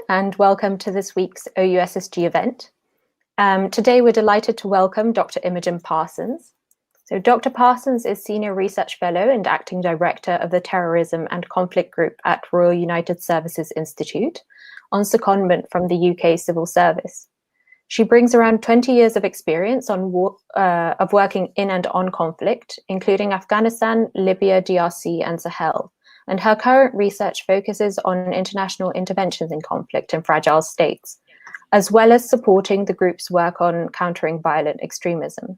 and welcome to this week's OUSSG event. Today, we're delighted to welcome Dr. Imogen Parsons. So Dr. Parsons is Senior Research Fellow and Acting Director of the Terrorism and Conflict Group at Royal United Services Institute, on secondment from the UK Civil Service. She brings around 20 years of experience of working in and on conflict, including Afghanistan, Libya, DRC, and Sahel. And her current research focuses on international interventions in conflict and fragile states, as well as supporting the group's work on countering violent extremism.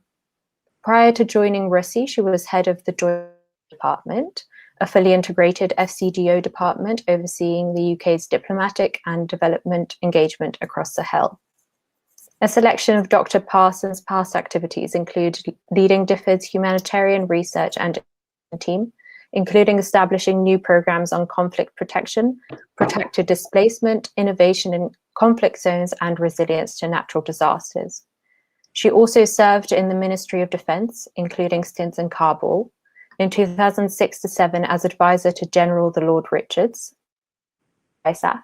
Prior to joining RUSI, she was head of the Joint Department, a fully integrated FCDO department overseeing the UK's diplomatic and development engagement across Sahel. A selection of Dr. Parsons' past activities include leading DFID's humanitarian research and team, including establishing new programs on conflict protection, protected displacement, innovation in conflict zones, and resilience to natural disasters. She also served in the Ministry of Defence, including stints in Kabul, in 2006 to 7 as advisor to General the Lord Richards, ISAF,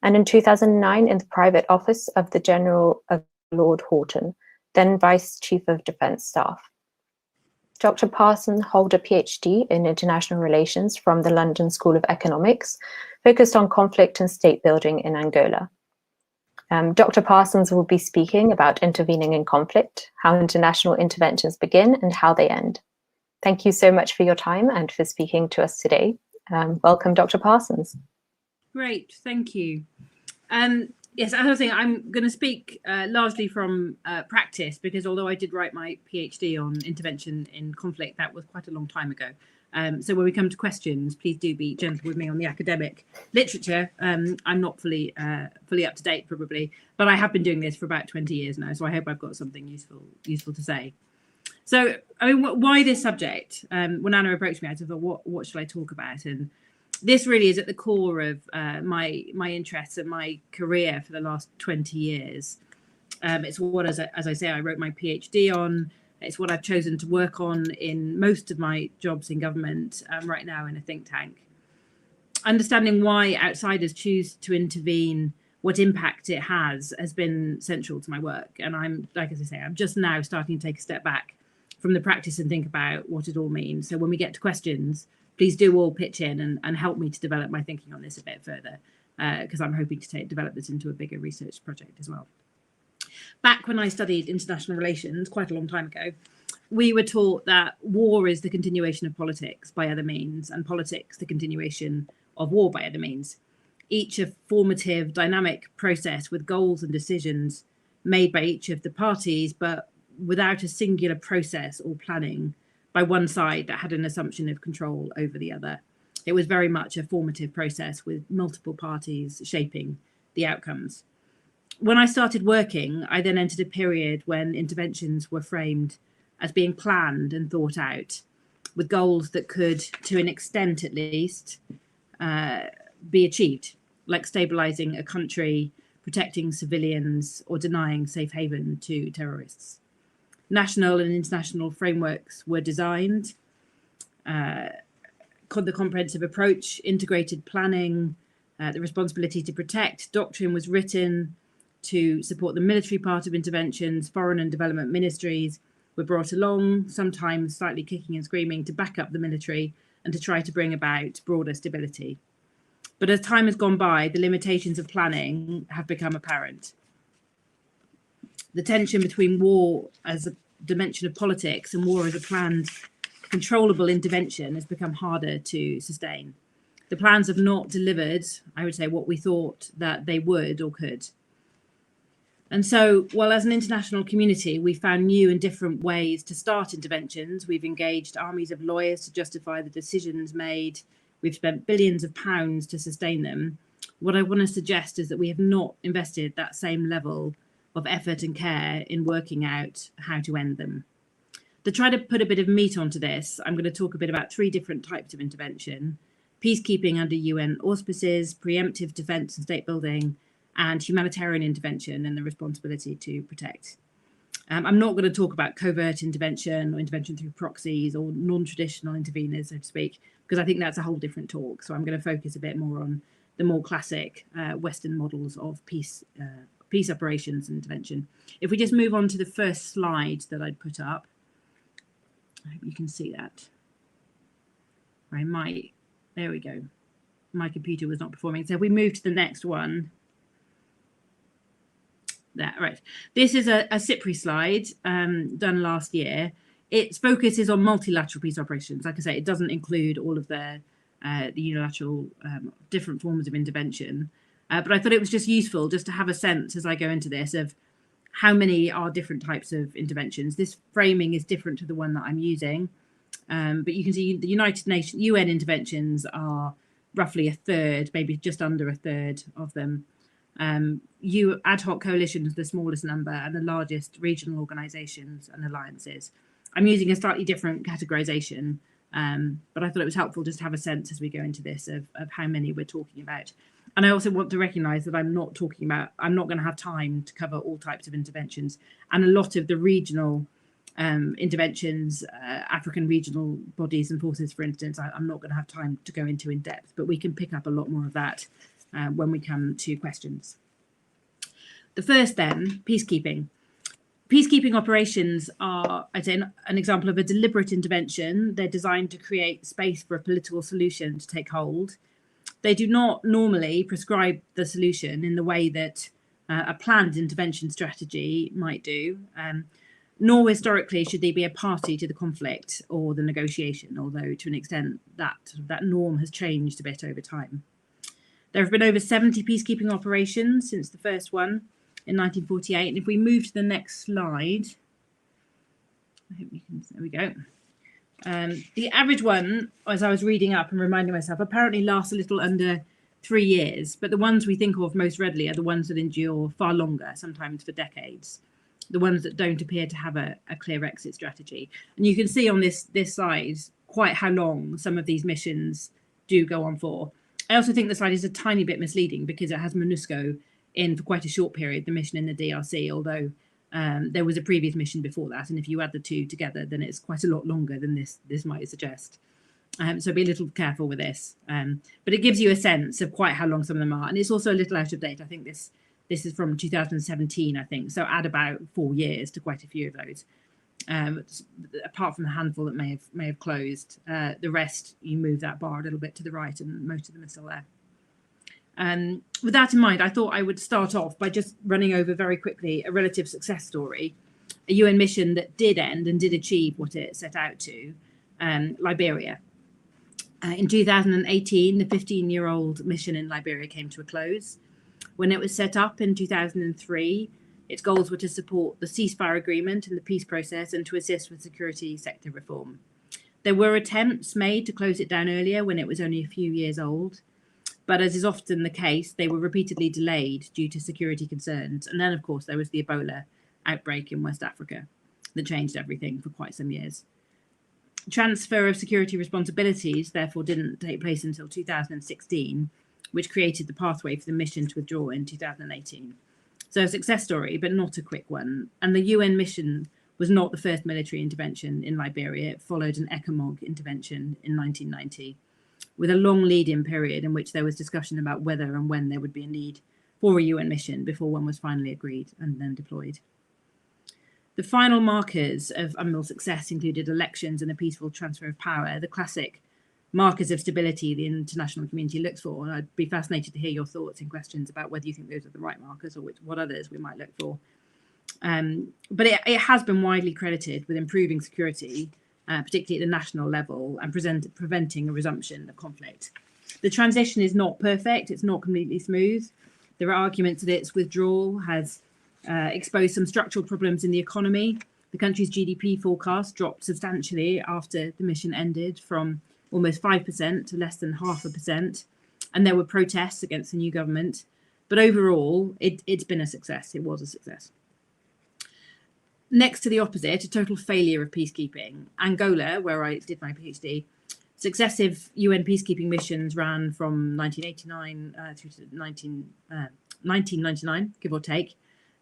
and in 2009 in the private office of the General of Lord Horton, then Vice Chief of Defence Staff. Dr. Parsons holds a PhD in International Relations from the London School of Economics, focused on conflict and state building in Angola. Dr. Parsons will be speaking about intervening in conflict, how international interventions begin and how they end. Thank you so much for your time and for speaking to us today. Welcome, Dr. Parsons. Great, thank you. Yes, as I was saying, I'm going to speak largely from practice, because although I did write my PhD on intervention in conflict, that was quite a long time ago. So when we come to questions, please do be gentle with me on the academic literature. I'm not fully up to date probably, but I have been doing this for about 20 years now, so I hope I've got something useful to say. So, I mean, why this subject? When Anna approached me, I thought, what should I talk about? And this really is at the core of my interests and my career for the last 20 years. It's what, as I say, I wrote my PhD on. It's what I've chosen to work on in most of my jobs in government, right now in a think tank. Understanding why outsiders choose to intervene, what impact it has been central to my work. And I'm, like as I say, I'm just now starting to take a step back from the practice and think about what it all means. So when we get to questions, please do all pitch in and help me to develop my thinking on this a bit further, because I'm hoping to develop this into a bigger research project as well. Back when I studied international relations, quite a long time ago, we were taught that war is the continuation of politics by other means, and politics the continuation of war by other means. Each a formative, dynamic process with goals and decisions made by each of the parties, but without a singular process or planning by one side that had an assumption of control over the other. It was very much a formative process with multiple parties shaping the outcomes. When I started working, I then entered a period when interventions were framed as being planned and thought out, with goals that could, to an extent at least, be achieved, like stabilizing a country, protecting civilians, or denying safe haven to terrorists. National and international frameworks were designed, the comprehensive approach, integrated planning, the responsibility to protect, doctrine was written to support the military part of interventions, foreign and development ministries were brought along, sometimes slightly kicking and screaming to back up the military and to try to bring about broader stability. But as time has gone by, the limitations of planning have become apparent. The tension between war as a dimension of politics and war as a planned, controllable intervention has become harder to sustain. The plans have not delivered, I would say, what we thought that they would or could. And so, while as an international community, we found new and different ways to start interventions, we've engaged armies of lawyers to justify the decisions made, we've spent billions of pounds to sustain them. What I want to suggest is that we have not invested that same level of effort and care in working out how to end them. To try to put a bit of meat onto this, I'm going to talk a bit about 3 different types of intervention: peacekeeping under UN auspices, preemptive defence and state building, and humanitarian intervention and the responsibility to protect. I'm not going to talk about covert intervention or intervention through proxies or non-traditional interveners, so to speak, because I think that's a whole different talk. So I'm going to focus a bit more on the more classic Western models of peace operations and intervention. If we just move on to the first slide that I'd put up, I hope you can see that. Right, there we go. My computer was not performing. So if we move to the next one, there, right. This is a CIPRI slide done last year. Its focus is on multilateral peace operations. Like I say, it doesn't include all of the unilateral different forms of intervention. But I thought it was just useful just to have a sense as I go into this of how many are different types of interventions. This framing is different to the one that I'm using. But you can see the United Nations, UN interventions are roughly a third, maybe just under a third of them. Ad hoc coalitions, the smallest number, and the largest regional organisations and alliances. I'm using a slightly different categorisation, but I thought it was helpful just to have a sense as we go into this of how many we're talking about. And I also want to recognise that I'm not going to have time to cover all types of interventions. And a lot of the regional interventions, African regional bodies and forces, for instance, I'm not going to have time to go into in depth, but we can pick up a lot more of that when we come to questions. The first then, peacekeeping. Peacekeeping operations are, I'd say, an example of a deliberate intervention. They're designed to create space for a political solution to take hold. They do not normally prescribe the solution in the way that a planned intervention strategy might do, nor historically should they be a party to the conflict or the negotiation, although to an extent that norm has changed a bit over time. There have been over 70 peacekeeping operations since the first one in 1948. And if we move to the next slide, I hope you can, there we go. The average one, as I was reading up and reminding myself, apparently lasts a little under 3 years, but the ones we think of most readily are the ones that endure far longer, sometimes for decades, the ones that don't appear to have a clear exit strategy. And you can see on this slide quite how long some of these missions do go on for. I also think the slide is a tiny bit misleading because it has MONUSCO in for quite a short period, the mission in the DRC, although there was a previous mission before that. And if you add the two together, then it's quite a lot longer than this might suggest. So be a little careful with this. But it gives you a sense of quite how long some of them are. And it's also a little out of date. I think this is from 2017, I think. So add about 4 years to quite a few of those. Apart from the handful that may have closed, the rest, you move that bar a little bit to the right and most of them are still there. With that in mind, I thought I would start off by just running over very quickly a relative success story, a UN mission that did end and did achieve what it set out to, Liberia. In 2018, the 15-year-old mission in Liberia came to a close. When it was set up in 2003, its goals were to support the ceasefire agreement and the peace process and to assist with security sector reform. There were attempts made to close it down earlier when it was only a few years old, but as is often the case, they were repeatedly delayed due to security concerns. And then, of course, there was the Ebola outbreak in West Africa that changed everything for quite some years. Transfer of security responsibilities, therefore, didn't take place until 2016, which created the pathway for the mission to withdraw in 2018. So a success story, but not a quick one. And the UN mission was not the first military intervention in Liberia. It followed an ECOMOG intervention in 1990, with a long lead-in period in which there was discussion about whether and when there would be a need for a UN mission before one was finally agreed and then deployed. The final markers of UNMIL success included elections and a peaceful transfer of power, the classic markers of stability the international community looks for. And I'd be fascinated to hear your thoughts and questions about whether you think those are the right markers or what others we might look for. But it has been widely credited with improving security, particularly at the national level, and preventing a resumption of conflict. The transition is not perfect. It's not completely smooth. There are arguments that its withdrawal has exposed some structural problems in the economy. The country's GDP forecast dropped substantially after the mission ended, from almost 5% to less than 0.5%. And there were protests against the new government. But overall, it's been a success. It was a success. Next to the opposite, a total failure of peacekeeping. Angola, where I did my PhD, successive UN peacekeeping missions ran from 1989 through to 1999, give or take,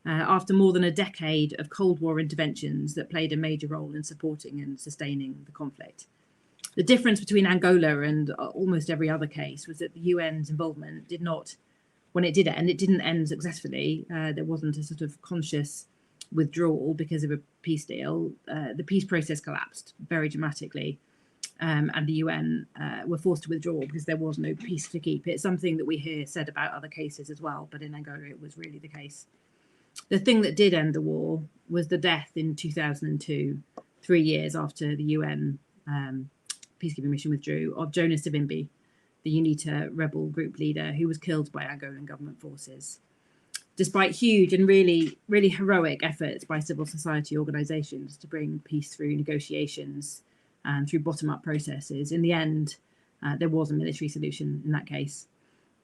after more than a decade of Cold War interventions that played a major role in supporting and sustaining the conflict. The difference between Angola and almost every other case was that the UN's involvement did not, when it did end, it didn't end successfully. There wasn't a sort of conscious withdrawal because of a peace deal. The peace process collapsed very dramatically, and the UN were forced to withdraw because there was no peace to keep. It's something that we hear said about other cases as well, but in Angola it was really the case. The thing that did end the war was the death in 2002, 3 years after the UN peacekeeping mission withdrew, of Jonas Savimbi, the UNITA rebel group leader, who was killed by Angolan government forces. Despite huge and really heroic efforts by civil society organisations to bring peace through negotiations and through bottom-up processes, in the end, there was a military solution in that case.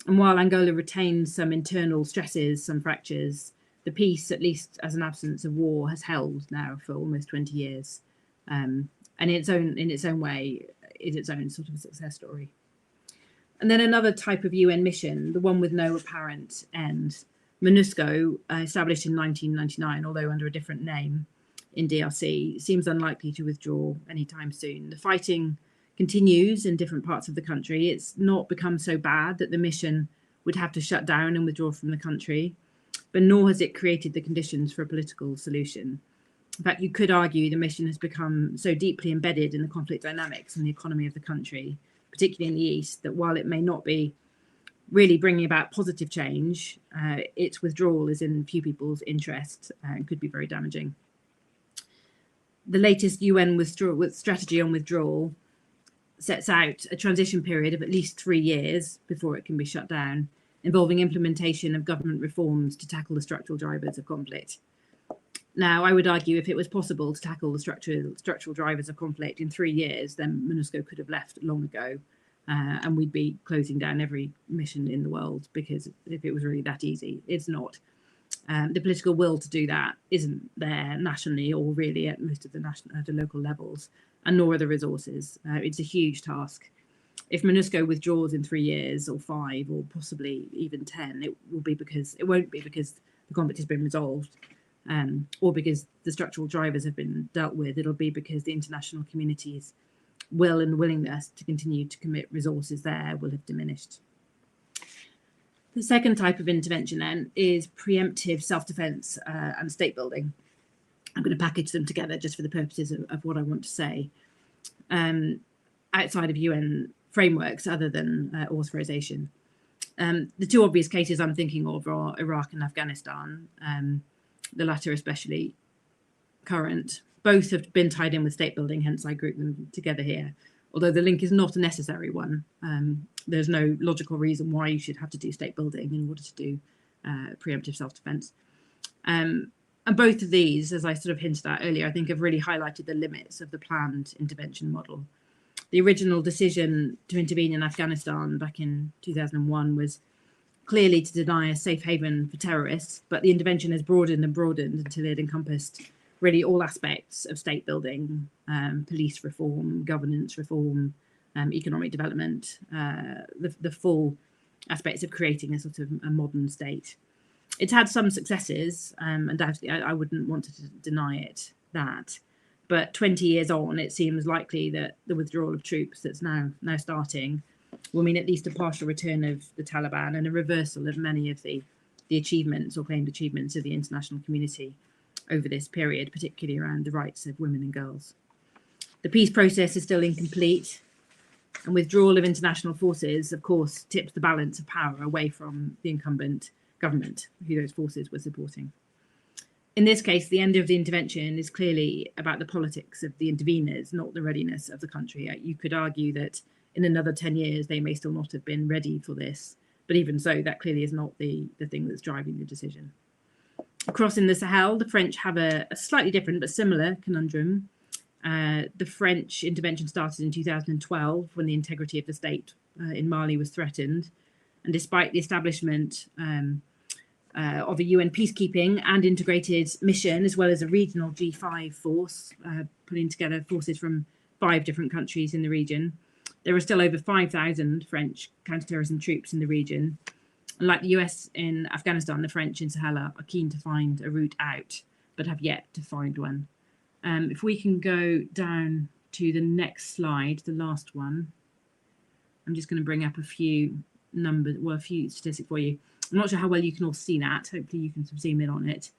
And while Angola retained some internal stresses, some fractures, the peace, at least as an absence of war, has held now for almost 20 years. And in its own way, is its own sort of success story. And then another type of UN mission, the one with no apparent end, MONUSCO, established in 1999, although under a different name in DRC, seems unlikely to withdraw anytime soon. The fighting continues in different parts of the country. It's not become so bad that the mission would have to shut down and withdraw from the country, but nor has it created the conditions for a political solution. In fact, you could argue the mission has become so deeply embedded in the conflict dynamics and the economy of the country, particularly in the East, that while it may not be really bringing about positive change, its withdrawal is in few people's interest and could be very damaging. The latest UN strategy on withdrawal sets out a transition period of at least 3 years before it can be shut down, involving implementation of government reforms to tackle the structural drivers of conflict. Now, I would argue if it was possible to tackle the structural drivers of conflict in 3 years, then MONUSCO could have left long ago, and we'd be closing down every mission in the world, because if it was really that easy, it's not. The political will to do that isn't there nationally or really at most of the local levels, and nor are the resources. It's a huge task. If MONUSCO withdraws in 3 years or 5 or possibly even 10, it won't be because the conflict has been resolved, or because the structural drivers have been dealt with. It'll be because the international community's will and willingness to continue to commit resources there will have diminished. The second type of intervention then is preemptive self-defense and state building. I'm going to package them together just for the purposes of what I want to say. Outside of UN frameworks other than authorization. The two obvious cases I'm thinking of are Iraq and Afghanistan, the latter especially current. Both have been tied in with state building, hence I group them together here. Although the link is not a necessary one. There's no logical reason why you should have to do state building in order to do preemptive self-defense. And both of these, as I sort of hinted at earlier, I think have really highlighted the limits of the planned intervention model. The original decision to intervene in Afghanistan back in 2001 was clearly to deny a safe haven for terrorists, but the intervention has broadened and broadened until it encompassed really all aspects of state building, police reform, governance reform, economic development, the full aspects of creating a sort of a modern state. It's had some successes, undoubtedly, I wouldn't want to deny it that. But 20 years on, it seems likely that the withdrawal of troops that's now starting will mean at least a partial return of the Taliban and a reversal of many of the achievements or claimed achievements of the international community over this period, particularly around the rights of women and girls. The peace process is still incomplete, and withdrawal of international forces, of course, tips the balance of power away from the incumbent government, who those forces were supporting. In this case, the end of the intervention is clearly about the politics of the interveners, not the readiness of the country. You could argue that in another 10 years, they may still not have been ready for this. But even so, that clearly is not the thing that's driving the decision. Across in the Sahel, the French have a slightly different but similar conundrum. The French intervention started in 2012 when the integrity of the state in Mali was threatened. And despite the establishment of a UN peacekeeping and integrated mission, as well as a regional G5 force, putting together forces from 5 different countries in the region, there are still over 5,000 French counterterrorism troops in the region. And like the US in Afghanistan, the French in Sahel are keen to find a route out, but have yet to find one. If we can go down to the next slide, the last one, I'm just going to bring up a few numbers, well, a few statistics for you. I'm not sure how well you can all see that. Hopefully you can zoom in on it.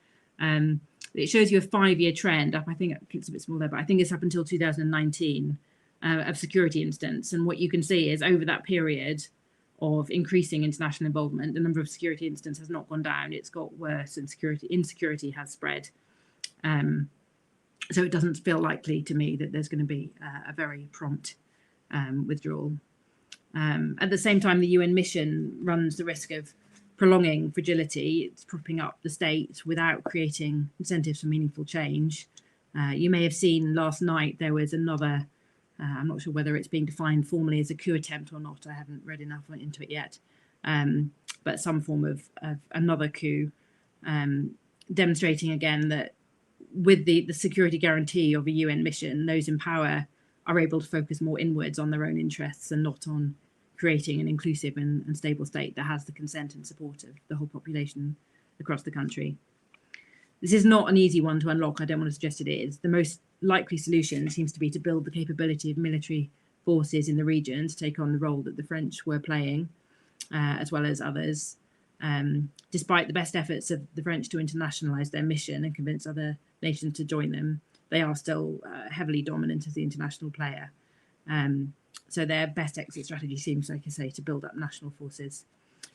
It shows you a 5-year trend up. I think it's a bit small there, but I think it's up until 2019 of security incidents. And what you can see is over that period of increasing international involvement, the number of security incidents has not gone down. It's got worse, and insecurity has spread. So it doesn't feel likely to me that there's going to be a very prompt withdrawal. At the same time, the UN mission runs the risk of prolonging fragility. It's propping up the state without creating incentives for meaningful change. You may have seen last night there was another, I'm not sure whether it's being defined formally as a coup attempt or not. I haven't read enough into it yet, but some form of another coup, demonstrating again that with the security guarantee of a UN mission, those in power are able to focus more inwards on their own interests and not on creating an inclusive and stable state that has the consent and support of the whole population across the country. This is not an easy one to unlock. I don't want to suggest it is. The most likely solution seems to be to build the capability of military forces in the region to take on the role that the French were playing, as well as others. Despite the best efforts of the French to internationalize their mission and convince other nations to join them, they are still heavily dominant as the international player. So their best exit strategy seems, like I say, to build up national forces.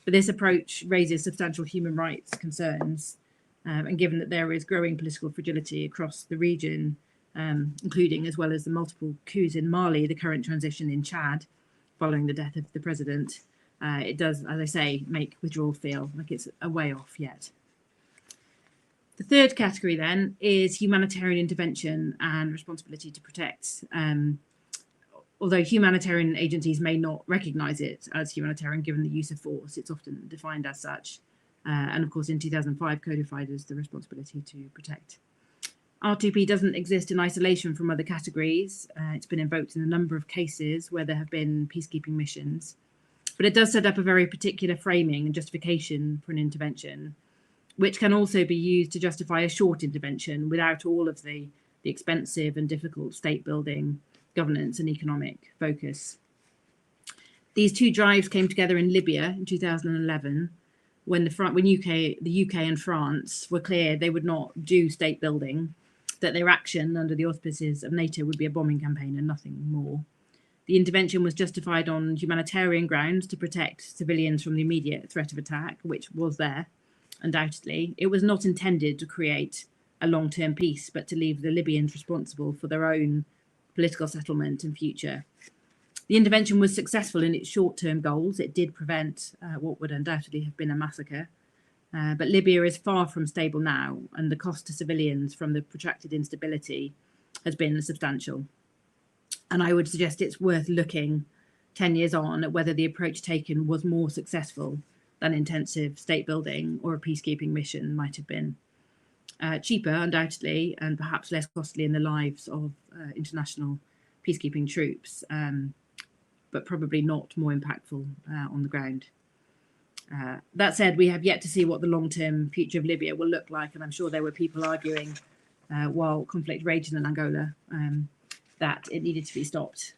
But this approach raises substantial human rights concerns, and given that there is growing political fragility across the region, including, as well as the multiple coups in Mali, the current transition in Chad, following the death of the president, it does, as I say, make withdrawal feel like it's a way off yet. The third category then is humanitarian intervention and responsibility to protect. Although humanitarian agencies may not recognise it as humanitarian given the use of force, it's often defined as such. And of course, in 2005, codified as the responsibility to protect. R2P doesn't exist in isolation from other categories. It's been invoked in a number of cases where there have been peacekeeping missions. But it does set up a very particular framing and justification for an intervention, which can also be used to justify a short intervention without all of the expensive and difficult state building, governance and economic focus. These two drives came together in Libya in 2011 when the UK and France were clear they would not do state building, that their action under the auspices of NATO would be a bombing campaign and nothing more. The intervention was justified on humanitarian grounds to protect civilians from the immediate threat of attack, which was there, undoubtedly. It was not intended to create a long-term peace, but to leave the Libyans responsible for their own political settlement and future. The intervention was successful in its short-term goals. It did prevent what would undoubtedly have been a massacre. But Libya is far from stable now, and the cost to civilians from the protracted instability has been substantial. And I would suggest it's worth looking 10 years on at whether the approach taken was more successful than intensive state building or a peacekeeping mission might have been. Cheaper, undoubtedly, and perhaps less costly in the lives of international peacekeeping troops, but probably not more impactful on the ground. That said, we have yet to see what the long-term future of Libya will look like, and I'm sure there were people arguing while conflict raged in Angola that it needed to be stopped.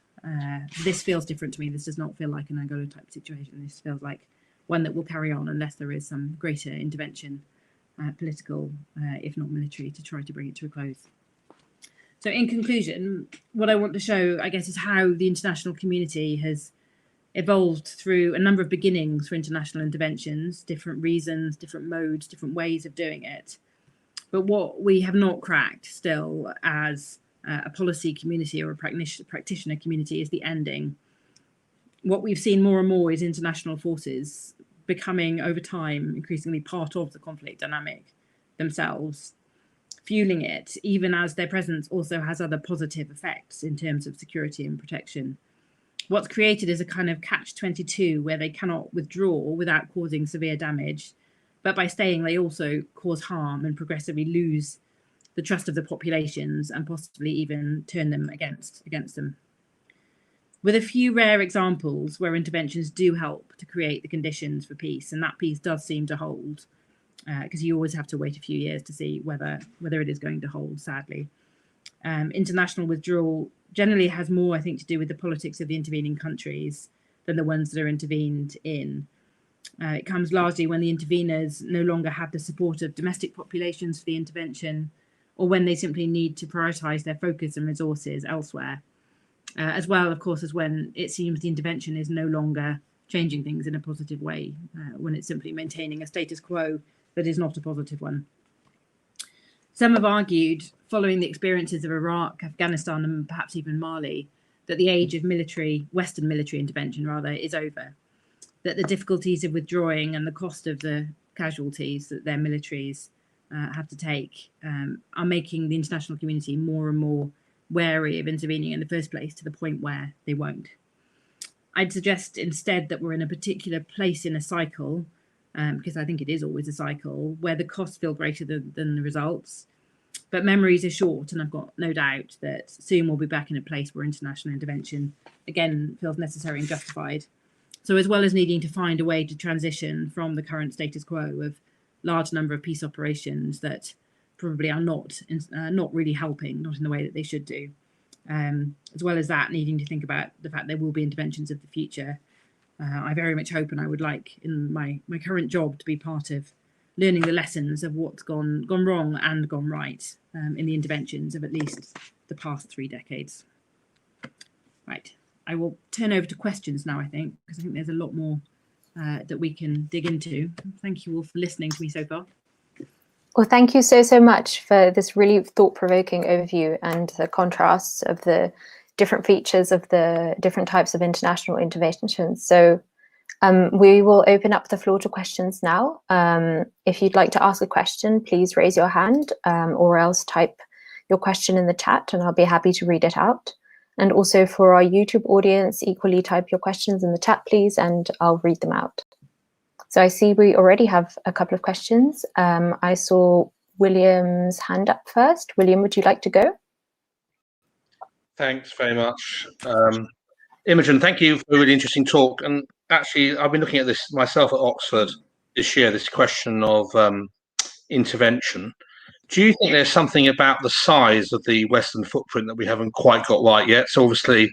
This feels different to me. This does not feel like an Angola type situation. This feels like one that will carry on unless there is some greater intervention, political, if not military, to try to bring it to a close. So in conclusion, what I want to show, I guess, is how the international community has evolved through a number of beginnings for international interventions, different reasons, different modes, different ways of doing it. But what we have not cracked still as a policy community or a practitioner community is the ending. What we've seen more and more is international forces becoming, over time, increasingly part of the conflict dynamic themselves, fueling it, even as their presence also has other positive effects in terms of security and protection. What's created is a kind of catch-22 where they cannot withdraw without causing severe damage, but by staying they also cause harm and progressively lose the trust of the populations and possibly even turn them against them. With a few rare examples where interventions do help to create the conditions for peace, and that peace does seem to hold, because you always have to wait a few years to see whether it is going to hold, sadly. international withdrawal generally has more, I think, to do with the politics of the intervening countries than the ones that are intervened in. It comes largely when the interveners no longer have the support of domestic populations for the intervention, or when they simply need to prioritise their focus and resources elsewhere. As well, of course, as when it seems the intervention is no longer changing things in a positive way, when it's simply maintaining a status quo that is not a positive one. Some have argued, following the experiences of Iraq, Afghanistan, and perhaps even Mali, that the age of Western military intervention rather, is over. That the difficulties of withdrawing and the cost of the casualties that their militaries have to take are making the international community more and more wary of intervening in the first place, to the point where they won't. I'd suggest instead that we're in a particular place in a cycle, because I think it is always a cycle, where the costs feel greater than the results. But memories are short, and I've got no doubt that soon we'll be back in a place where international intervention again feels necessary and justified. So as well as needing to find a way to transition from the current status quo of large number of peace operations that probably are not really helping, not in the way that they should do, as well as that, needing to think about the fact there will be interventions of the future. I very much hope, and I would like in my current job to be part of learning the lessons of what's gone wrong and gone right in the interventions of at least the past 3 decades. Right, I will turn over to questions now, I think, because I think there's a lot more that we can dig into. Thank you all for listening to me so far. Well, thank you so much for this really thought-provoking overview and the contrasts of the different features of the different types of international interventions. So we will open up the floor to questions now. If you'd like to ask a question, please raise your hand or else type your question in the chat and I'll be happy to read it out. And also for our YouTube audience, equally type your questions in the chat, please, and I'll read them out. So I see we already have a couple of questions. I saw William's hand up first. William, would you like to go? Thanks very much. Imogen, thank you for a really interesting talk. And actually, I've been looking at this myself at Oxford this year, this question of intervention. Do you think there's something about the size of the Western footprint that we haven't quite got right yet? So obviously,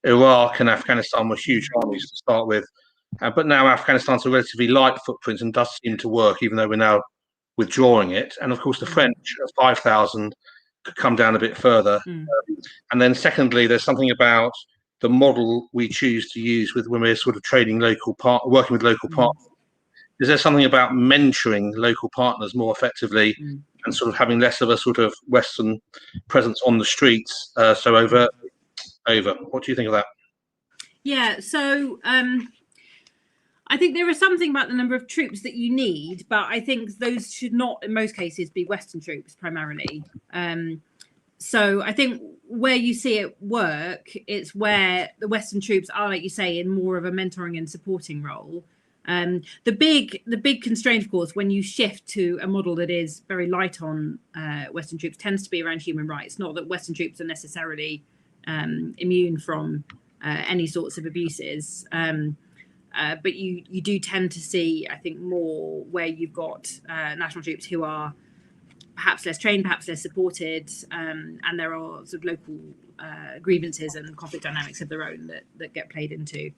Iraq and Afghanistan were huge armies to start with. But now Afghanistan's a relatively light footprint and does seem to work, even though we're now withdrawing it. And of course, the French at 5,000 could come down a bit further. And then secondly, there's something about the model we choose to use when we're sort of working with local partners. Is there something about mentoring local partners more effectively and sort of having less of a sort of Western presence on the streets so over? What do you think of that? Yeah, so I think there is something about the number of troops that you need, but I think those should not, in most cases, be Western troops primarily. So I think where you see it work, it's where the Western troops are, like you say, in more of a mentoring and supporting role. The big constraint, of course, when you shift to a model that is very light on Western troops, tends to be around human rights. Not that Western troops are necessarily immune from any sorts of abuses. But you do tend to see, I think, more where you've got national troops who are perhaps less trained, perhaps less supported, and there are sort of local grievances and conflict dynamics of their own that get played into.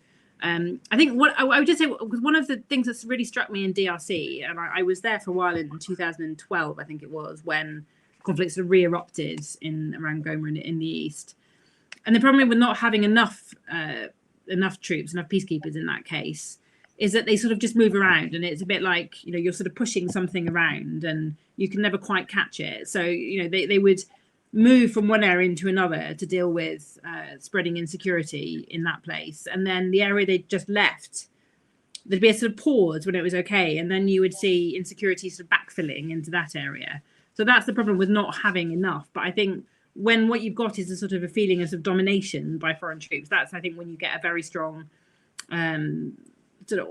I think what I would just say, because one of the things that's really struck me in DRC, and I was there for a while in 2012, I think it was, when conflicts sort of re-erupted around Goma in the east. And the problem with not having enough troops, enough peacekeepers in that case, is that they sort of just move around, and it's a bit like, you're sort of pushing something around and you can never quite catch it. So, they would move from one area into another to deal with spreading insecurity in that place. And then the area they just left, there'd be a sort of pause when it was okay. And then you would see insecurity sort of backfilling into that area. So that's the problem with not having enough. But I think when what you've got is a sort of a feeling of domination by foreign troops, that's, I think, when you get a very strong sort of,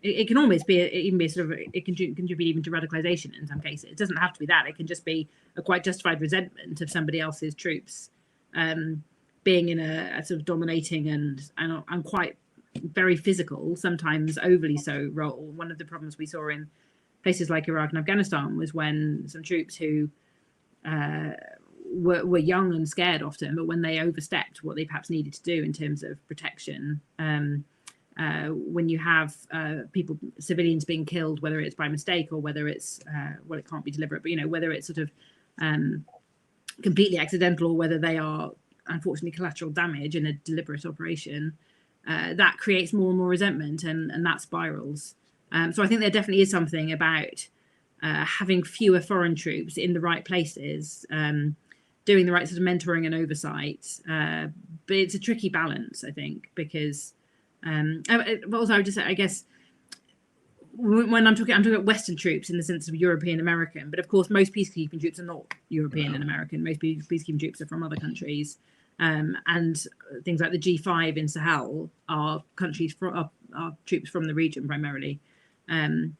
it can almost be even be sort of, it can contribute even to radicalization in some cases. It doesn't have to be that. It can just be a quite justified resentment of somebody else's troops being in a sort of dominating and quite very physical, sometimes overly so, role. One of the problems we saw in places like Iraq and Afghanistan was when some troops who were young and scared often, but when they overstepped what they perhaps needed to do in terms of protection, when you have civilians being killed, whether it's by mistake or whether it's well, it can't be deliberate, but whether it's sort of completely accidental or whether they are unfortunately collateral damage in a deliberate operation, that creates more and more resentment, and that spirals. So I think there definitely is something about having fewer foreign troops in the right places, doing the right sort of mentoring and oversight. But it's a tricky balance, I think, because also I would just say, I guess, when I'm talking about Western troops in the sense of European American, but of course most peacekeeping troops are not European and American. Most peacekeeping troops are from other countries, and things like the G5 in Sahel are troops from the region primarily. And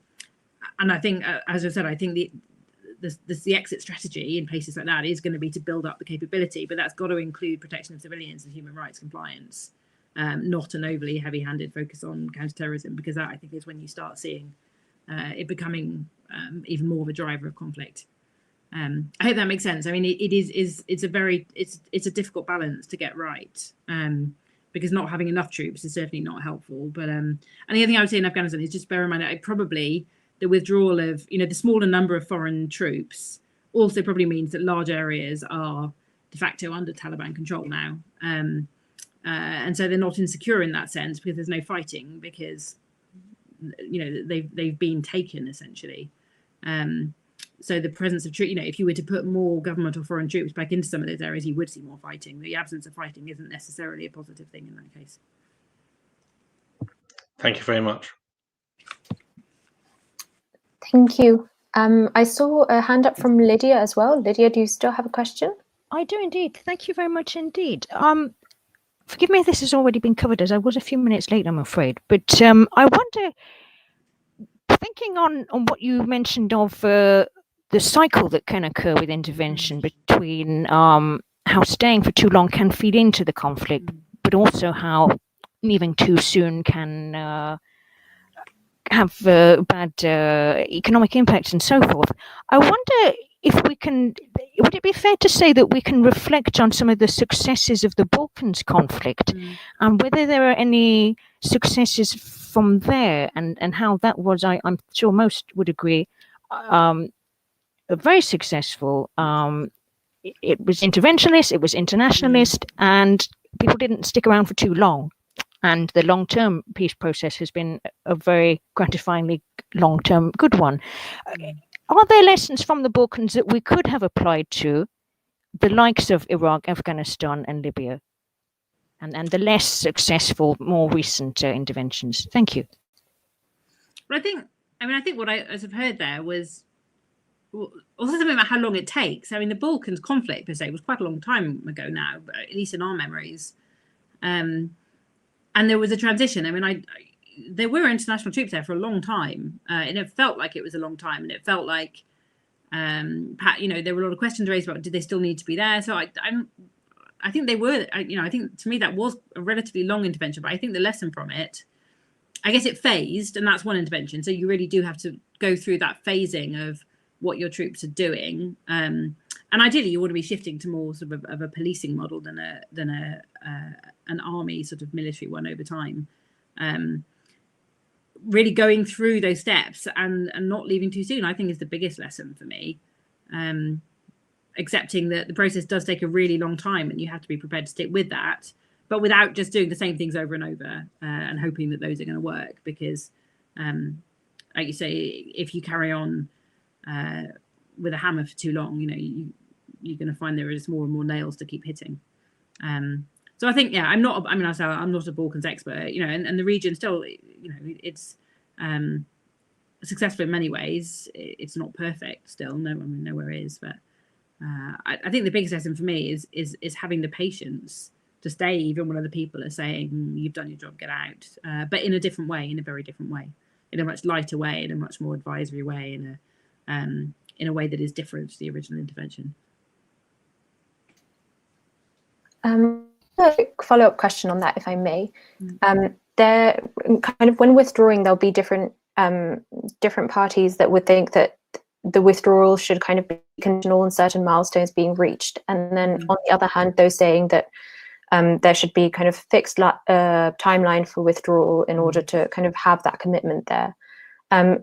I think, as I said, I think the exit strategy in places like that is going to be to build up the capability, but that's got to include protection of civilians and human rights compliance. Not an overly heavy-handed focus on counterterrorism, because that, I think, is when you start seeing it becoming even more of a driver of conflict. I hope that makes sense. I mean, it's a difficult balance to get right, because not having enough troops is certainly not helpful. But and the other thing I would say in Afghanistan is just bear in mind that probably the withdrawal of the smaller number of foreign troops also probably means that large areas are de facto under Taliban control now. And so they're not insecure in that sense because there's no fighting, because they've been taken essentially. So the presence of troops, if you were to put more government or foreign troops back into some of those areas, you would see more fighting. The absence of fighting isn't necessarily a positive thing in that case. Thank you very much. Thank you. I saw a hand up from Lydia as well. Lydia, do you still have a question? I do indeed. Thank you very much indeed. Forgive me if this has already been covered, as I was a few minutes late, I'm afraid. But I wonder, thinking on what you mentioned of the cycle that can occur with intervention between how staying for too long can feed into the conflict, but also how leaving too soon can have bad economic impacts and so forth. I wonder if would it be fair to say that we can reflect on some of the successes of the Balkans conflict and whether there are any successes from there and how that was, I'm sure most would agree, very successful. It was interventionist, it was internationalist, and people didn't stick around for too long. And the long-term peace process has been a very gratifyingly long-term good one. Are there lessons from the Balkans that we could have applied to the likes of Iraq, Afghanistan, and Libya, and the less successful, more recent interventions? Thank you. But I think what I have heard there was also something about how long it takes. I mean, the Balkans conflict per se was quite a long time ago now, but at least in our memories. And there was a transition. I mean, there were international troops there for a long time, and it felt like it was a long time, and it felt like, there were a lot of questions raised about did they still need to be there. So I think they were. I think to me that was a relatively long intervention, but I think the lesson from it, I guess it phased, and that's one intervention. So you really do have to go through that phasing of what your troops are doing. And ideally, you want to be shifting to more sort of a policing model than an army sort of military one over time. Really going through those steps and not leaving too soon, I think, is the biggest lesson for me. Accepting that the process does take a really long time, and you have to be prepared to stick with that, but without just doing the same things over and over and hoping that those are going to work. Because, like you say, if you carry on with a hammer for too long, you're going to find there is more and more nails to keep hitting. So I think, I'm not a Balkans expert, and the region still, it's successful in many ways. It's not perfect still. Nowhere is, but I think the biggest lesson for me is having the patience to stay even when other people are saying you've done your job, get out, but in a different way, in a very different way, in a much lighter way, in a much more advisory way, in a way that is different to the original intervention. A follow-up question on that, if I may. There, kind of when withdrawing, there'll be different parties that would think that the withdrawal should kind of be conditional on certain milestones being reached. And then on the other hand, those saying that there should be kind of fixed timeline for withdrawal in order to kind of have that commitment there.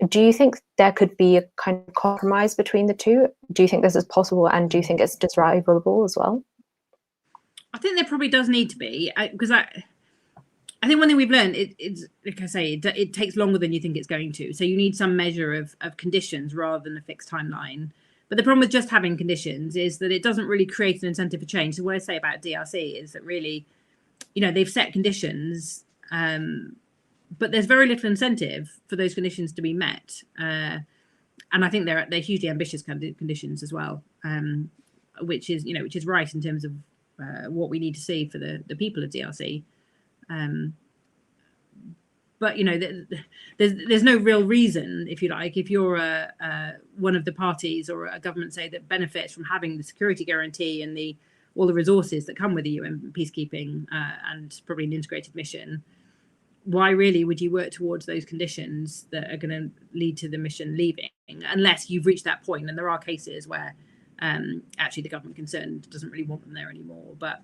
Do you think there could be a kind of compromise between the two? Do you think this is possible, and do you think it's desirable as well? I think there probably does need to be, because I think one thing we've learned, it's like I say, it takes longer than you think it's going to. So you need some measure of conditions rather than a fixed timeline. But the problem with just having conditions is that it doesn't really create an incentive for change. So what I say about DRC is that really, they've set conditions, but there's very little incentive for those conditions to be met. And I think they're hugely ambitious conditions as well, which is right in terms of what we need to see for the people of DRC. But there's no real reason, if you like, if you're one of the parties or a government, say, that benefits from having the security guarantee and all the resources that come with the UN peacekeeping and probably an integrated mission, why really would you work towards those conditions that are going to lead to the mission leaving, unless you've reached that point? And there are cases where actually the government concerned doesn't really want them there anymore. But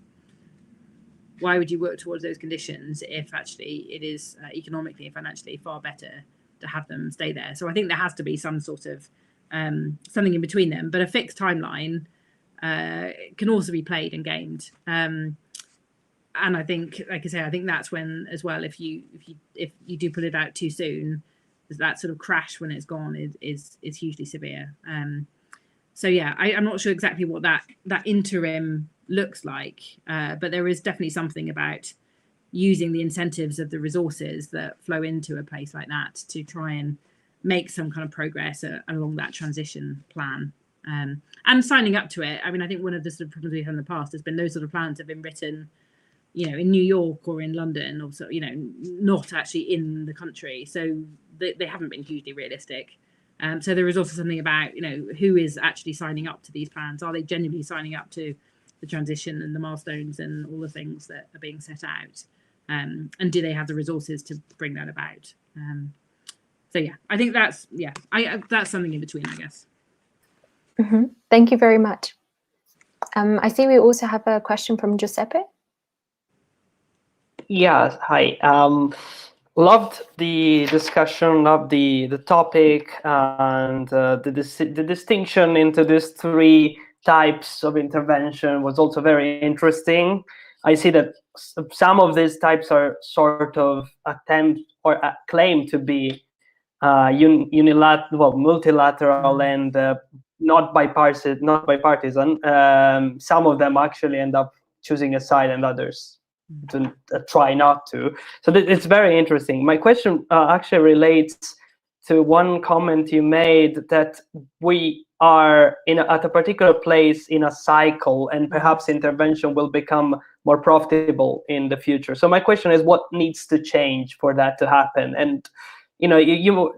why would you work towards those conditions if actually it is economically and financially far better to have them stay there? So I think there has to be some sort of something in between them, but a fixed timeline can also be played and gamed. And I think, like I say, I think that's when, as well, if you do put it out too soon, that sort of crash when it's gone is hugely severe. So yeah, I'm not sure exactly what that interim looks like, but there is definitely something about using the incentives of the resources that flow into a place like that to try and make some kind of progress along that transition plan, and signing up to it. I mean, I think one of the sort of problems we've had in the past has been those sort of plans have been written, in New York or in London, or so, not actually in the country, so they haven't been hugely realistic. So there is also something about who is actually signing up to these plans. Are they genuinely signing up to the transition and the milestones and all the things that are being set out, and do they have the resources to bring that about? So yeah, I think that's something in between, I guess. Mm-hmm. Thank you very much. I see we also have a question from Giuseppe. Yeah, hi. Loved the discussion of the topic and the distinction into these three types of intervention was also very interesting. I see that some of these types are sort of attempt or claim to be multilateral and not bipartisan. Some of them actually end up choosing a side, and others to try not to. So it's very interesting. My question actually relates to one comment you made, that we are at a particular place in a cycle, and perhaps intervention will become more profitable in the future. So my question is, what needs to change for that to happen? And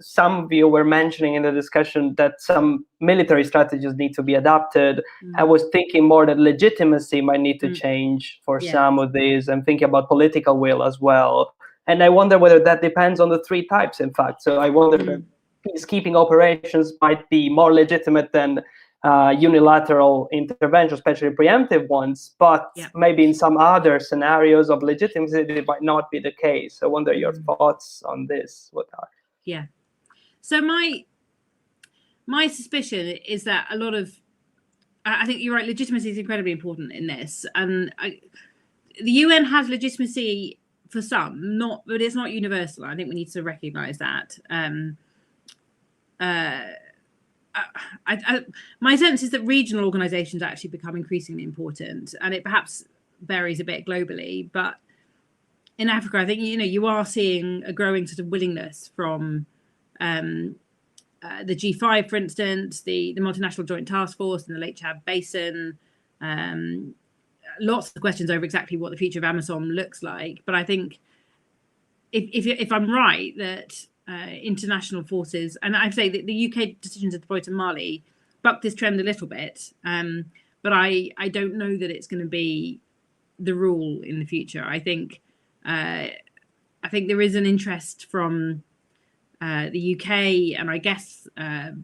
some of you were mentioning in the discussion that some military strategies need to be adapted. I was thinking more that legitimacy might need to change for some of these, and thinking about political will as well. And I wonder whether that depends on the three types, in fact. So I wonder if peacekeeping operations might be more legitimate than unilateral intervention, especially preemptive ones, but maybe in some other scenarios of legitimacy it might not be the case. I wonder your thoughts on this. What are? Yeah. So my suspicion is that a lot of, I think you're right, legitimacy is incredibly important in this, and the UN has legitimacy for some, but it's not universal. I think we need to recognise that. My sense is that regional organisations actually become increasingly important, and it perhaps varies a bit globally. But in Africa, I think you are seeing a growing sort of willingness from the G5, for instance, the multinational joint task force in the Lake Chad Basin. Lots of questions over exactly what the future of AMISOM looks like. But I think if I'm right that international forces, and I'd say that the UK decision to deploy to Mali bucked this trend a little bit, but I don't know that it's going to be the rule in the future. I think there is an interest from the UK, and I guess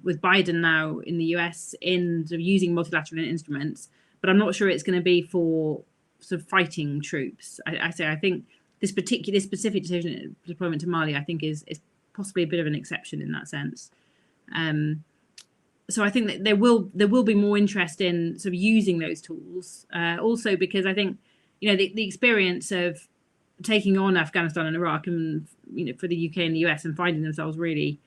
with Biden now in the US, in sort of using multilateral instruments, but I'm not sure it's going to be for sort of fighting troops. I think this specific decision deployment to Mali, I think is possibly a bit of an exception in that sense. So I think that there will be more interest in sort of using those tools. Also because I think, you know, the experience of taking on Afghanistan and Iraq, and you know, for the UK and the US, and finding themselves really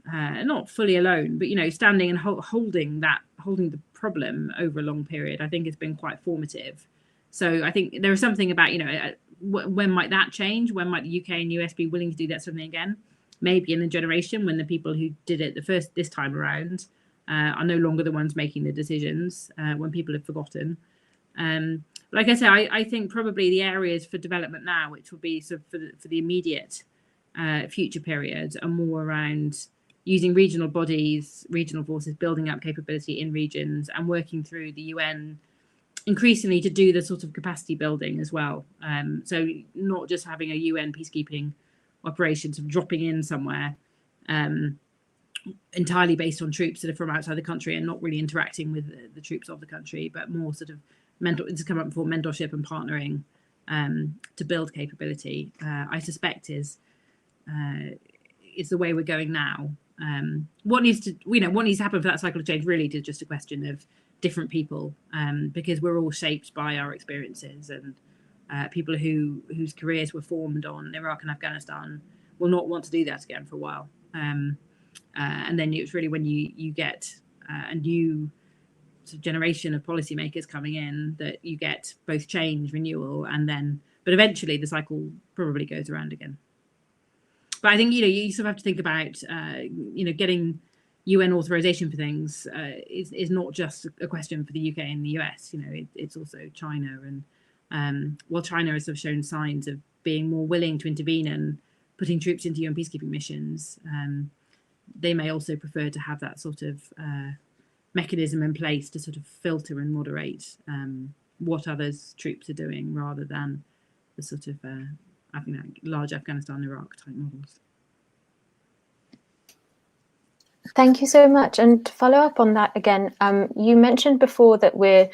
not fully alone, but you know, standing and holding the problem over a long period, I think has been quite formative. So I think there is something about, you know, when might that change? When might the UK and US be willing to do that something again? Maybe in a generation when the people who did it this time around are no longer the ones making the decisions, when people have forgotten. Like I say, I think probably the areas for development now, which will be sort of for the immediate future period, are more around using regional bodies, regional forces, building up capability in regions, and working through the UN increasingly to do the sort of capacity building as well. So not just having a UN peacekeeping operation sort of dropping in somewhere entirely based on troops that are from outside the country and not really interacting with the troops of the country, but more sort of to come up for mentorship and partnering to build capability. I suspect is the way we're going now. What needs to happen for that cycle of change really is just a question of different people, because we're all shaped by our experiences, and people whose careers were formed on Iraq and Afghanistan will not want to do that again for a while. And then it's really when you get a new sort of generation of policymakers coming in that you get both change, renewal, but eventually the cycle probably goes around again. But I think, you know, you sort of have to think about, you know, getting UN authorization for things is not just a question for the UK and the US. You know, it's also China, and while China has sort of shown signs of being more willing to intervene and putting troops into UN peacekeeping missions, they may also prefer to have that sort of mechanism in place to sort of filter and moderate what others' troops are doing, rather than the sort of I think that large Afghanistan, Iraq type models. Thank you so much. And to follow up on that again, you mentioned before that we're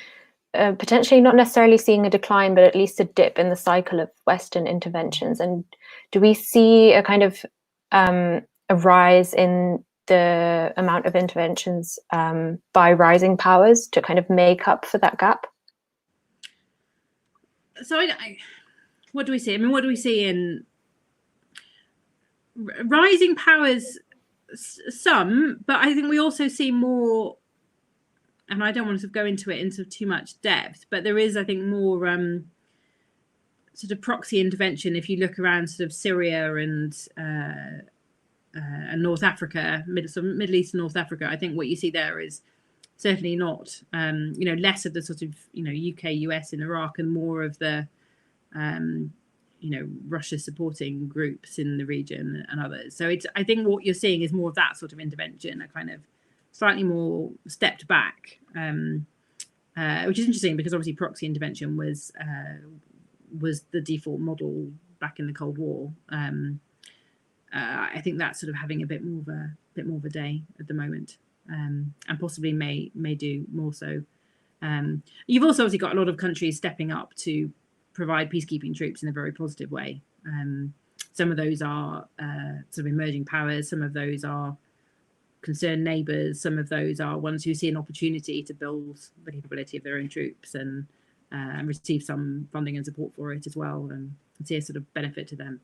potentially not necessarily seeing a decline, but at least a dip in the cycle of Western interventions. And do we see a kind of a rise in the amount of interventions by rising powers to kind of make up for that gap? So what do we see? I mean, what do we see in rising powers? Some, but I think we also see more, and I don't want to go into it in sort of too much depth, but there is, I think, more sort of proxy intervention. If you look around sort of Syria and North Africa, Middle East and North Africa, I think what you see there is certainly not, you know, less of the sort of, you know, UK, US in Iraq, and more of the, you know, Russia supporting groups in the region and others. So I think what you're seeing is more of that sort of intervention, a kind of slightly more stepped back, which is interesting because obviously proxy intervention was the default model back in the Cold War. I think that's sort of having a bit more of a day at the moment, and possibly may do more so. You've also obviously got a lot of countries stepping up to provide peacekeeping troops in a very positive way. Some of those are sort of emerging powers, some of those are concerned neighbours, some of those are ones who see an opportunity to build the capability of their own troops and receive some funding and support for it as well, and see a sort of benefit to them.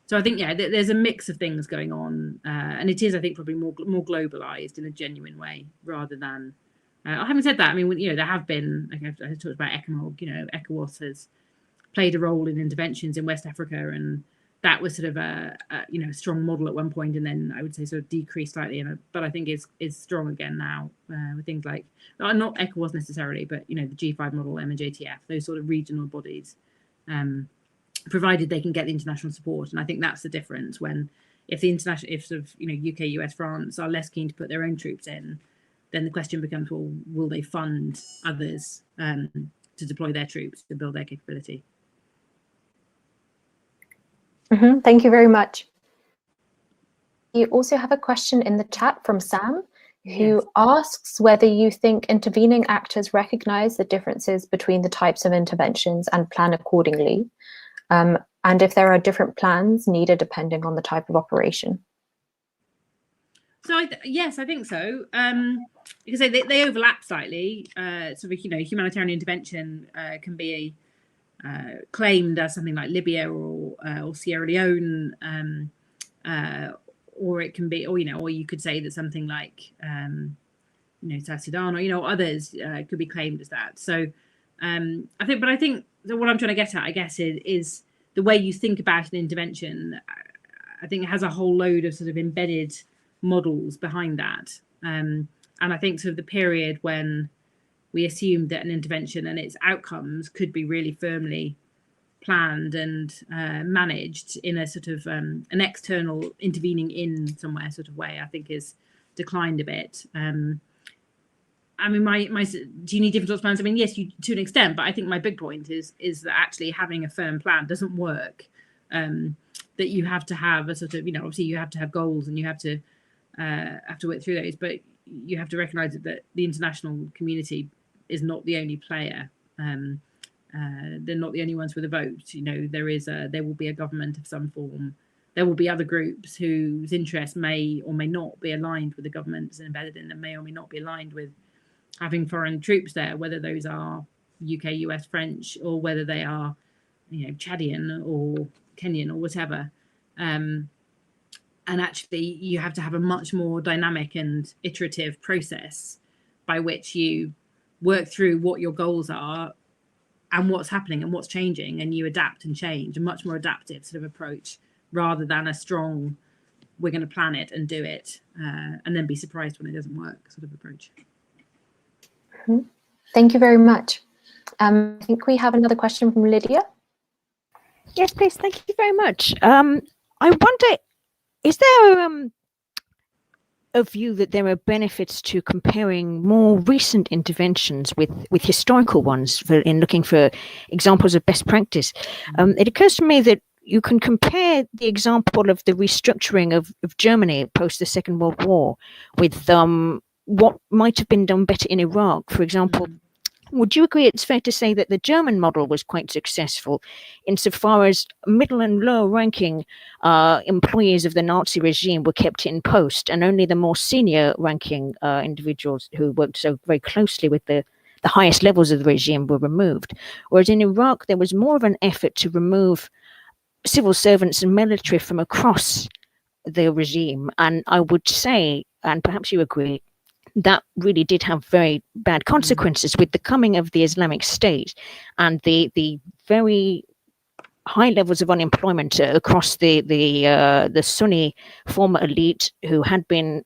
So I think, yeah, there's a mix of things going on, and it is, I think, probably more globalised in a genuine way rather than. Having said that, I mean, you know, there have been, like I talked about ECMOG, you know, ECOWAS has played a role in interventions in West Africa, and that was sort of a you know, strong model at one point, and then I would say sort of decreased slightly, but I think is strong again now with things like, not ECOWAS necessarily, but, you know, the G5 model, MNJTF, those sort of regional bodies, provided they can get the international support. And I think that's the difference when, if sort of, you know, UK, US, France are less keen to put their own troops in, then the question becomes, well, will they fund others to deploy their troops to build their capability? Thank you very much. We also have a question in the chat from Sam, who asks whether you think intervening actors recognize the differences between the types of interventions and plan accordingly, and if there are different plans needed depending on the type of operation. So yes, I think so. Because they overlap slightly. Sort of, humanitarian intervention can be claimed as something like Libya or Sierra Leone, or it can be, or you could say that something like South Sudan or others could be claimed as that. So I think that what I'm trying to get at, I guess, is the way you think about an intervention. I think it has a whole load of sort of embedded models behind that, and I think sort of the period when we assumed that an intervention and its outcomes could be really firmly planned and managed in a sort of an external intervening in somewhere sort of way, I think is declined a bit. I mean, do you need different sorts of plans? I mean, yes, you to an extent, but I think my big point is that actually having a firm plan doesn't work. That you have to have a sort of, obviously you have to have goals and you have to work through those, but you have to recognise that the international community is not the only player. They're not the only ones with a vote. There will be a government of some form. There will be other groups whose interests may or may not be aligned with the governments and embedded in them, may or may not be aligned with having foreign troops there, whether those are UK, US, French, or whether they are, Chadian or Kenyan or whatever. And actually, you have to have a much more dynamic and iterative process by which you work through what your goals are and what's happening and what's changing, and you adapt and change, a much more adaptive sort of approach rather than a strong, we're going to plan it and do it and then be surprised when it doesn't work sort of approach. Thank you very much. I think we have another question from Lydia. Yes, please. Thank you very much. I wonder, is there a view that there are benefits to comparing more recent interventions with historical ones in looking for examples of best practice? It occurs to me that you can compare the example of the restructuring of Germany post the Second World War with what might have been done better in Iraq, for example. Would you agree it's fair to say that the German model was quite successful insofar as middle and lower ranking employees of the Nazi regime were kept in post, and only the more senior ranking individuals who worked so very closely with the highest levels of the regime were removed? Whereas in Iraq, there was more of an effort to remove civil servants and military from across the regime. And I would say, and perhaps you agree, that really did have very bad consequences with the coming of the Islamic State and the very high levels of unemployment across the Sunni former elite who had been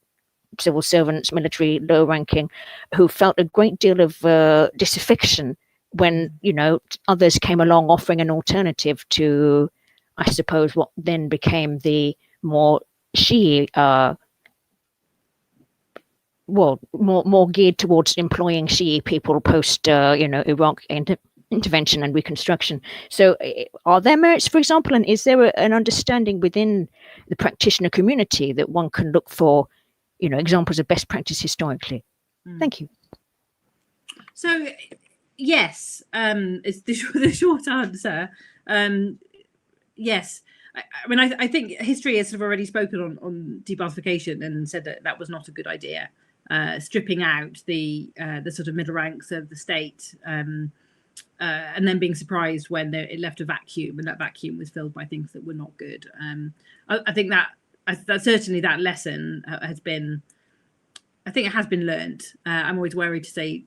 civil servants, military, low ranking, who felt a great deal of disaffection when others came along offering an alternative to, I suppose, what then became the more Shi'i more geared towards employing Shi'i people post, Iraq intervention and reconstruction. So are there merits, for example, and is there an understanding within the practitioner community that one can look for, examples of best practice historically? Thank you. So, yes, is the short answer. Yes. I mean, I think history has sort of already spoken on debassification and said that was not a good idea. Stripping out the sort of middle ranks of the state, and then being surprised when it left a vacuum, and that vacuum was filled by things that were not good. I think that certainly that lesson has been learned. I'm always wary to say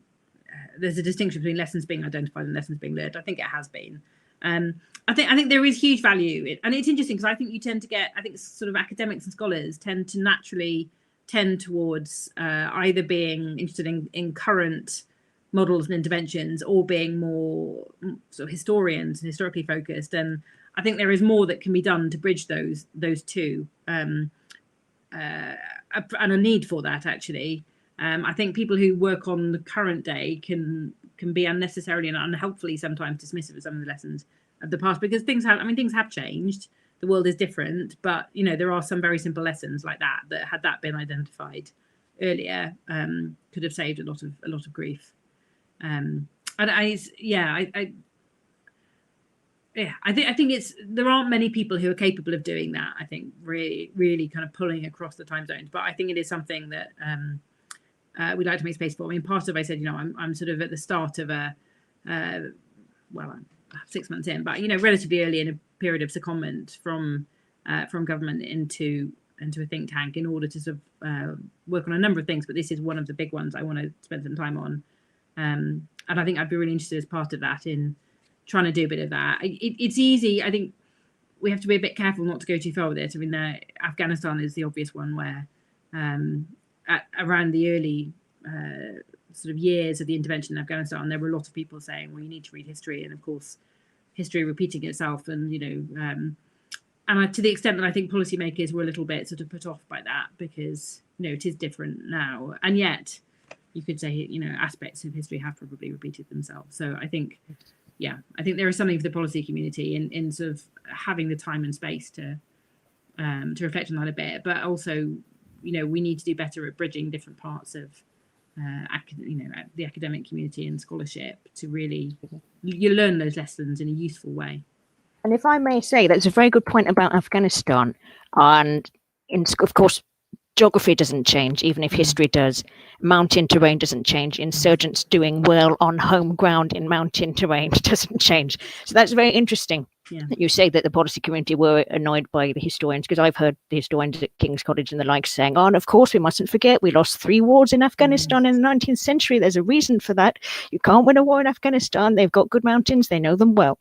there's a distinction between lessons being identified and lessons being learned. I think it has been. I think there is huge value, and it's interesting because I think you tend to get, I think sort of academics and scholars tend to naturally tend towards either being interested in current models and interventions or being more sort of historians and historically focused. And I think there is more that can be done to bridge those two, and a need for that actually. I think people who work on the current day can be unnecessarily and unhelpfully sometimes dismissive of some of the lessons of the past, because things have changed. the world is different, but there are some very simple lessons like that had that been identified earlier, could have saved a lot of grief. And I think there aren't many people who are capable of doing that. I think really kind of pulling across the time zones, but I think it is something that we'd like to make space for. I mean, part of I said, I'm sort of at the start of I'm 6 months in, but relatively early in a period of secondment from government into a think tank in order to sort of work on a number of things. But this is one of the big ones I want to spend some time on, and I think I'd be really interested as part of that in trying to do a bit of that. It's easy. I think we have to be a bit careful not to go too far with it. I mean, Afghanistan is the obvious one where around the early sort of years of the intervention in Afghanistan, there were a lot of people saying, well, you need to read history, and of course history repeating itself, and and to the extent that I think policymakers were a little bit sort of put off by that, because it is different now, and yet you could say aspects of history have probably repeated themselves. So I think there is something for the policy community in sort of having the time and space to reflect on that a bit, but also we need to do better at bridging different parts of the academic community and scholarship to really learn those lessons in a useful way. And if I may say, that's a very good point about Afghanistan. And of course, geography doesn't change, even if history does. Mountain terrain doesn't change. Insurgents doing well on home ground in mountain terrain doesn't change. So that's very interesting that you say that the policy community were annoyed by the historians, because I've heard the historians at King's College and the like saying, and of course we mustn't forget we lost 3 wars in Afghanistan in the 19th century. There's a reason for that. You can't win a war in Afghanistan. They've got good mountains. They know them well.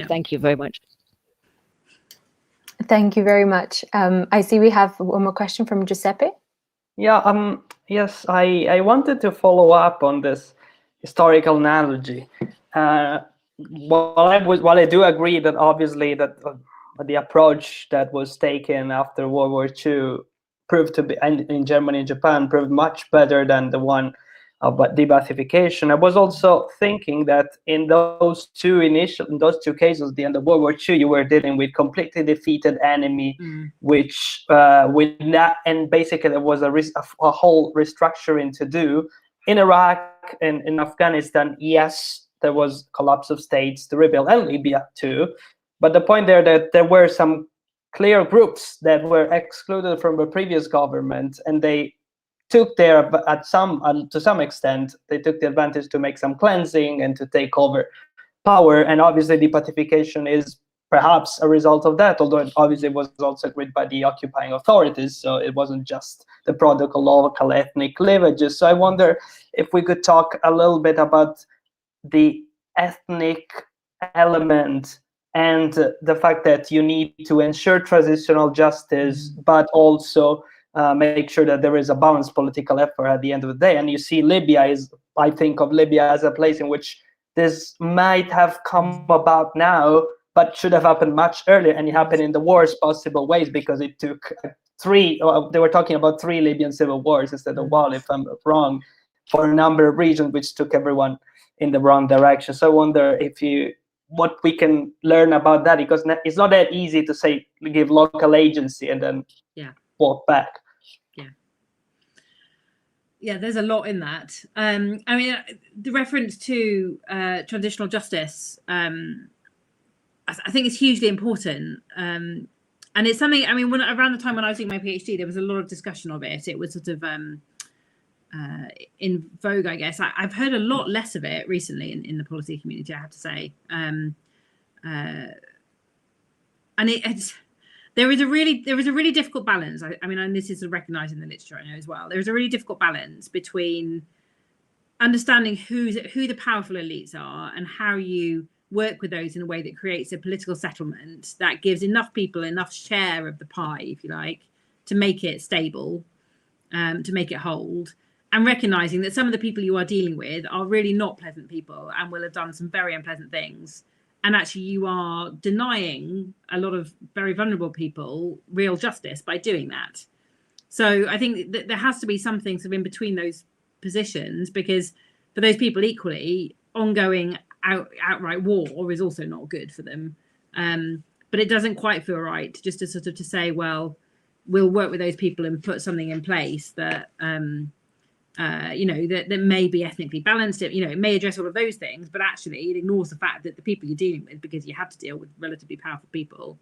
Thank you very much. Thank you very much. I see we have one more question from Giuseppe. Yeah, yes, I wanted to follow up on this historical analogy. While I do agree that obviously that the approach that was taken after World War II proved to be, and in Germany and Japan, proved much better than the one about de-Baathification. I was also thinking that in those two cases, the end of World War II, you were dealing with completely defeated enemy, which with that, and basically there was a whole restructuring to do. In Iraq and in Afghanistan, yes, there was collapse of states to rebuild, and Libya too. But the point there that there were some clear groups that were excluded from the previous government, and they took to some extent, they took the advantage to make some cleansing and to take over power. And obviously de-Baathification is perhaps a result of that, although it obviously was also agreed by the occupying authorities. So it wasn't just the product of local ethnic cleavages. So I wonder if we could talk a little bit about the ethnic element and the fact that you need to ensure transitional justice, but also make sure that there is a balanced political effort at the end of the day. And you see I think of Libya as a place in which this might have come about now, but should have happened much earlier, and it happened in the worst possible ways, because it took they were talking about 3 Libyan civil wars instead of 1, if I'm not wrong, for a number of regions, which took everyone in the wrong direction. So I wonder what we can learn about that, because it's not that easy to say, give local agency and then walk back. Yeah, there's a lot in that. I mean, the reference to transitional justice, I think is hugely important. And it's something, I mean, around the time when I was doing my PhD, there was a lot of discussion of it. It was sort of in vogue, I guess. I've heard a lot less of it recently in the policy community, I have to say. And there is a really difficult balance. I mean, and this is recognised in the literature, I know as well. There is a really difficult balance between understanding who the powerful elites are and how you work with those in a way that creates a political settlement that gives enough people enough share of the pie, if you like, to make it stable, to make it hold, and recognising that some of the people you are dealing with are really not pleasant people and will have done some very unpleasant things. And actually, you are denying a lot of very vulnerable people real justice by doing that. So I think that there has to be something sort of in between those positions, because for those people equally, ongoing outright war is also not good for them. but it doesn't quite feel right just to sort of to say, well, we'll work with those people and put something in place that that may be ethnically balanced. It may address all of those things, but actually it ignores the fact that the people you're dealing with, because you have to deal with relatively powerful people,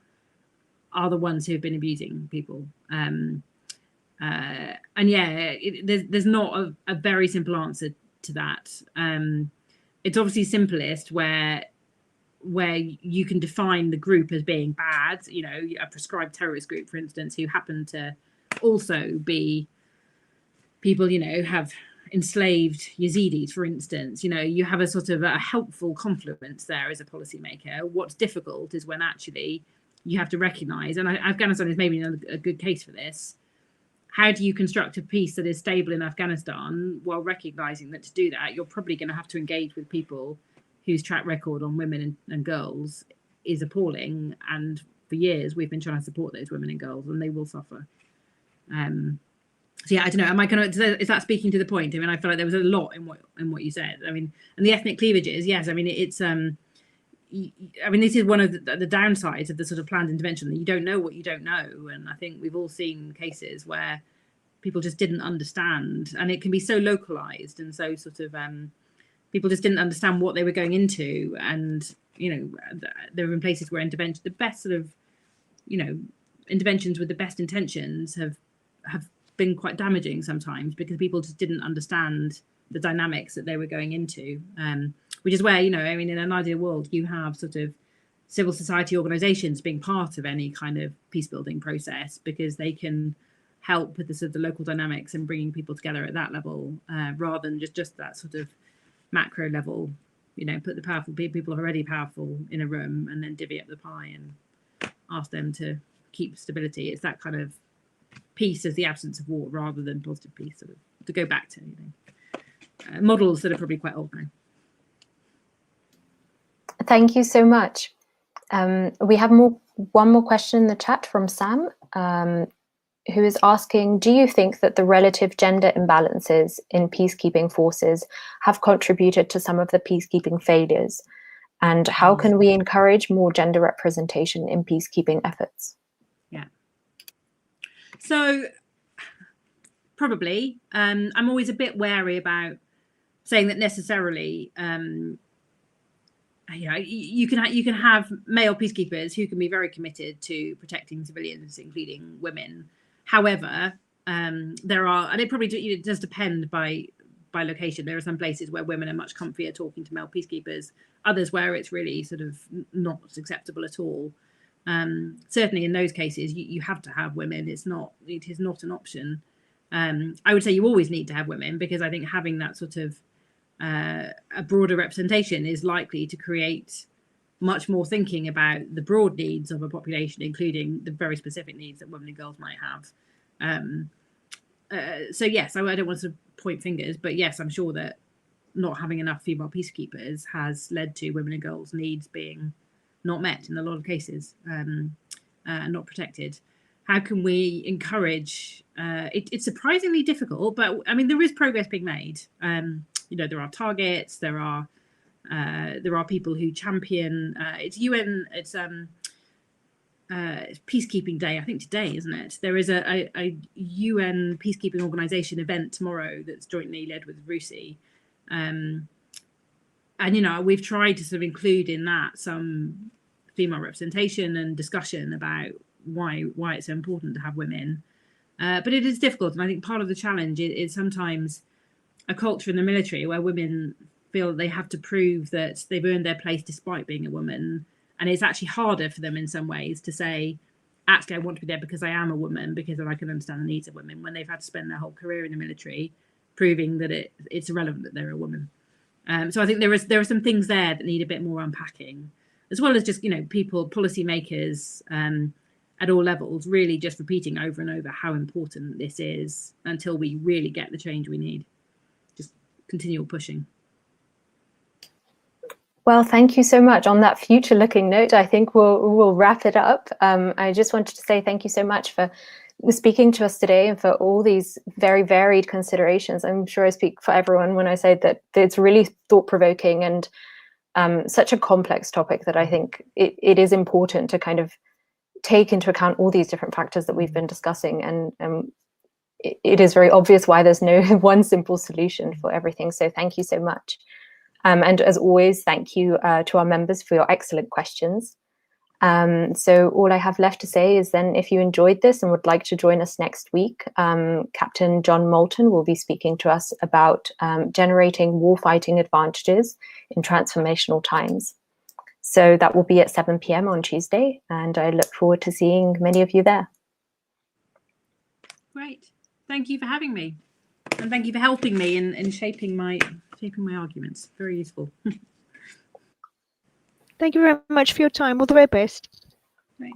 are the ones who have been abusing people. There's not a very simple answer to that. It's obviously simplest where you can define the group as being bad, a prescribed terrorist group, for instance, who happen to also be people, have enslaved Yazidis, for instance. You have a sort of a helpful confluence there as a policymaker. What's difficult is when actually you have to recognize, and Afghanistan is maybe a good case for this, how do you construct a peace that is stable in Afghanistan while recognizing that to do that, you're probably going to have to engage with people whose track record on women and girls is appalling. And for years, we've been trying to support those women and girls, and they will suffer. So yeah, I don't know. Is that speaking to the point? I mean, I feel like there was a lot in what you said. I mean, and the ethnic cleavages, yes. I mean, it's this is one of the downsides of the sort of planned intervention, that you don't know what you don't know. And I think we've all seen cases where people just didn't understand, and it can be so localized and so sort of people just didn't understand what they were going into. And there have been places where interventions with the best intentions have been quite damaging sometimes, because people just didn't understand the dynamics that they were going into, which is where, in an ideal world, you have sort of civil society organizations being part of any kind of peace building process, because they can help with the sort of the local dynamics and bringing people together at that level, rather than just that sort of macro level, put the powerful people who are already powerful in a room and then divvy up the pie and ask them to keep stability. It's that kind of peace as the absence of war, rather than positive peace, sort of to go back to models that are probably quite old now. Thank you so much. We have one more question in the chat from Sam, who is asking, do you think that the relative gender imbalances in peacekeeping forces have contributed to some of the peacekeeping failures? And how can we encourage more gender representation in peacekeeping efforts? Yeah. So probably, I'm always a bit wary about saying that necessarily, you can have male peacekeepers who can be very committed to protecting civilians, including women. However, there are, and it does depend by location. There are some places where women are much comfier talking to male peacekeepers, others where it's really sort of not acceptable at all. Certainly in those cases, you have to have women. It is not an option. I would say you always need to have women, because I think having that sort of a broader representation is likely to create much more thinking about the broad needs of a population, including the very specific needs that women and girls might have. So yes, I don't want to point fingers, but yes, I'm sure that not having enough female peacekeepers has led to women and girls' needs being not met in a lot of cases, and not protected. How can we encourage? It's surprisingly difficult, but I mean, there is progress being made. There are targets. There are people who champion. It's UN. It's Peacekeeping Day. I think today, isn't it? There is a UN peacekeeping organization event tomorrow that's jointly led with RUSI. And we've tried to sort of include in that some female representation and discussion about why it's so important to have women, but it is difficult. And I think part of the challenge is sometimes a culture in the military where women feel they have to prove that they've earned their place despite being a woman, and it's actually harder for them in some ways to say, actually I want to be there because I am a woman, because then I can understand the needs of women, when they've had to spend their whole career in the military proving that it's irrelevant that they're a woman. So I think there are some things there that need a bit more unpacking, as well as just people, policymakers at all levels, really just repeating over and over how important this is until we really get the change we need. Just continual pushing. Well, thank you so much. On that future-looking note, I think we'll wrap it up. I just wanted to say thank you so much for speaking to us today and for all these very varied considerations. I'm sure I speak for everyone when I say that it's really thought-provoking, and such a complex topic that I think it is important to kind of take into account all these different factors that we've been discussing, and it is very obvious why there's no one simple solution for everything. So thank you so much. And as always, thank you to our members for your excellent questions. So all I have left to say is then, if you enjoyed this and would like to join us next week, Captain John Moulton will be speaking to us about generating warfighting advantages in transformational times. So that will be at 7 p.m. on Tuesday, and I look forward to seeing many of you there. Great. Thank you for having me, and thank you for helping me in shaping my arguments. Very useful. Thank you very much for your time. All the very best. Great.